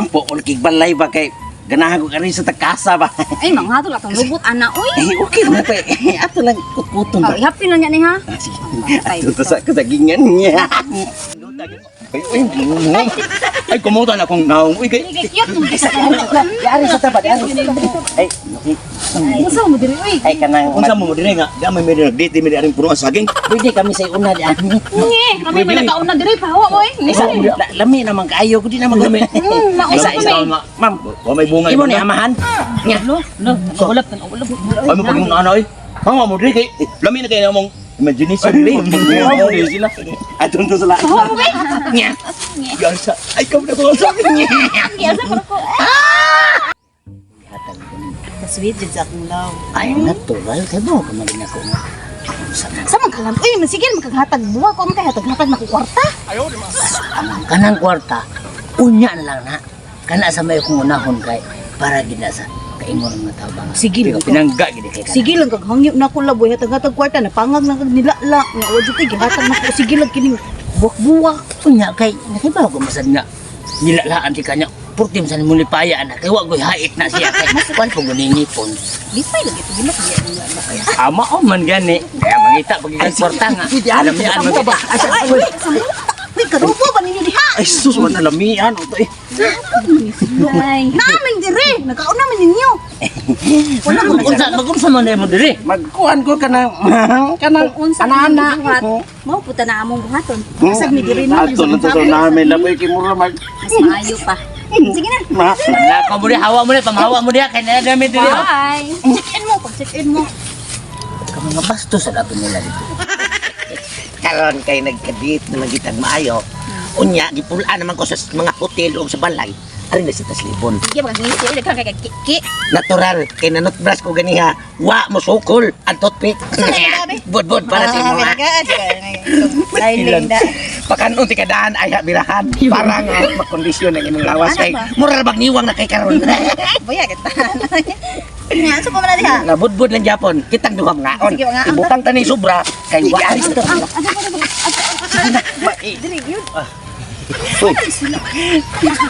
Po ulkig balay ba kay ganahan ko kani sa takasa ba. Ay, mga to latong lubot ana uy. Okay na pa. Ato lang kutkuton ba. Happy na niya ni ha. Ato to sa kasagingan niya. Ay, kumutan akong naong. Uy, kay... Yari sa tapat, yari. Ay, Unsa mo diri uy? ay kanang Kung saan mo dire nga, di may may nag-date, may naring puno ang saging. pwede kami sa una di ani. Ngi, kami may nakauna diri pa ho oy. Ay sa lami naman kaayo ko di naman lami. Ay sa isa ma'am, Wa may bunga. imo ni amahan. Nya. Lo, ulap kan ulap. Ay, mo paging ano ay. Hanga mo dire kay lami na kayo namong imagination dire. Mo dire sila. Atun to sala. Ho mo kay? Nya. Gansa. Ay, kamo na ko sa Ngi, asa ko ko. Sweet jud sa akong law. Ay natural kay mo kamalin ako. Sa man kalam uy, sige makaghatag buwa ko man kay hatag-hatag na ko kwarta. Kanang kwarta unya na lang na. Kana sa may kong unahon kay para gid na sa kaingon nga tabang. Sige lang. pinangga gid kay. Sige lang kag hangyo na ko laboy hatag-hatag kwarta na pangag na kag nilala nga wadyo kay gihatag na ko sige lang kining buwak-buwak. Unya kay nakibaw ko masad nga nilalaan ti kanya purtim sa mulipaya na kay wa goy hait na siya kay kwan ko guningipon. Lipay lagi to gilak Ama o man gani. Kaya mangita pagiging kwarta nga. Alamian mo ba? Uy, karupo ba ninyo diha? Ay sus wa alamian o to eh. Ay, Namin dire, nagkauna man ninyo. Wala mo unsa man mo diri? Magkuan ko kanang unsa ana. Mo puta na among buhaton. Kasag mi dire no. Ato na to namin laboy kay mura mag Mas maayo pa. Sige na. na ko mo hawa mo pamahawa mo diha kay na dami diri. Bye. Check-in mo, pag-check-in mo. Kamo nga bastos sa labi nila dito. Karon kay nagkadit na nagitag maayo. Unya gipulaan naman ko sa mga hotel o sa balay. Ari na sa taslibon. Sige magngisi ulit kang kay ki. Natural kay nanotbras ko ganiha. Wa mo sukol ang toothpick. Bod para sa imo. Lain-lain na. Pakanon ti kadaan ay birahan para nga makondisyon ang imong lawas kay mura bag niwang na kay karon. Boya kita. Nga, so pa man diha. Nabudbud lang Japon, kitang duham ngaon. Sige, nga. Ibutang tani sobra kay wa ari sa to. Dire yun.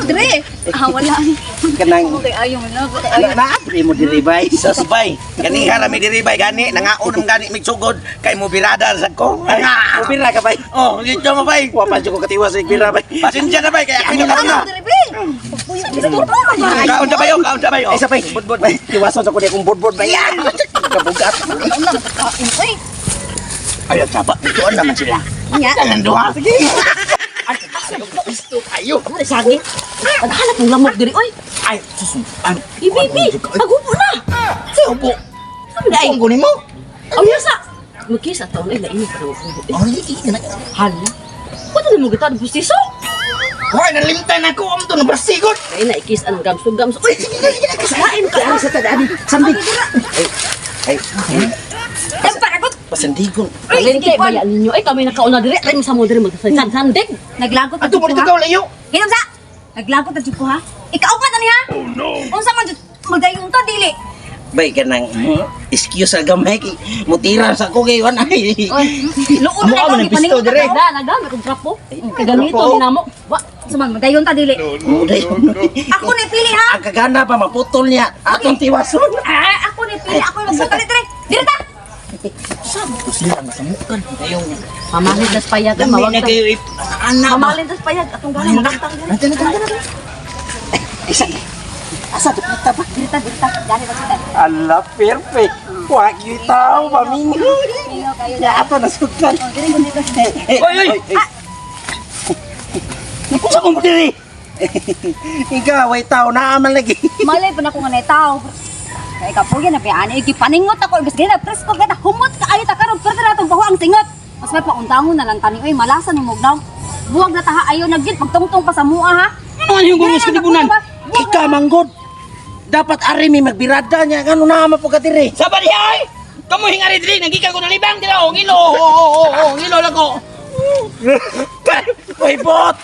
Dire. Wala ni. Kanang Okay, ayong na. na diri mo diribay sasbay. Kani harami diribay gani nangaon ang gani migsugod kay mo birada sa ko. Mo bira ka bay. Oh, dito mo bay. Wa pa ko katiwa sa bira bay. Pasensya na bay kay ako na na. Kaon na bayo, kaon na bayo. Isa bay, budbud bay. Tiwason sa ko di akong budbud bay. Kabugat. Uy, Ayaw sabat, ituan naman sila. Nya. Jangan doa. Sige. Gusto kayo. Ano sagi? Paghanap ng lamok dire oy. Ay, susuan. Ibibi, pagupo na. Siupo. Dai. Ang kunin mo. Aw yasa. Magkisa taon ay lain ka daw. Oh, hindi ka na. Hala. Pato na mo kita bustiso? Hoy, nalimtan ako. Ang to, nabrasigot. Ay na ikis ang gamso. Uy, kasain ka. Ay, sa tadani. Sandi. Ay, Tempat ako. pasandigon. Palente bayaan ninyo. Ay kami nakauna dire. Ay mo sa mo dire magsandig. naglagot ta Ato, mo ikaw layo. Hinom sa. Naglagot ta jud ko ha. Ikaw pa tani ha? Oh no. Unsa man jud magdayon ta dili? Bay ka nang excuse sa gamay kay mutira sa ko kay wan ay. Luon Amo ka man ng pisto dire. Nagamit kong trapo. Kaganito ni namo. Wa, sumang magdayon ta dili. Muday. Ako ni pili ha. Ang kagana pa maputol niya. Atong tiwason. Ah, ako ni pili. Ako yung magsuka dire. Dire ta. Sabi ko sila masamukan. Ngayong Mamalit nas payag dami mawag na ta. kayo anak. Mamalit nas payag atong galing magtang dire. Isa. Asa to kita ba? Dire ta. Gani ba kita? Ala perfect. Wa kita pamingo. Iyo kayo Ya ato nasugdan. Oh, dire dire. Oy oy. Kusa mo diri. Ikaw way tao na aman lagi. Malay pa na ko nga tao. Kay kapuya na piani gipaningot ako ibig gina press ko gata humot ka ayo ta karon pero ratong baho ang singot. Mas may pauntangon na lang tani oy malasa ni mugdaw. Buwag na taha ayo naggit pagtungtong pa sa mua ha. Ano yung gurus kinibunan? Ika manggod. Dapat ari mi magbirada niya kanu na ama po kadiri. Sabar ay! Kamu hingari diri, nagika ko na libang dira o ngilo. Ngilo lang ko. Way bot.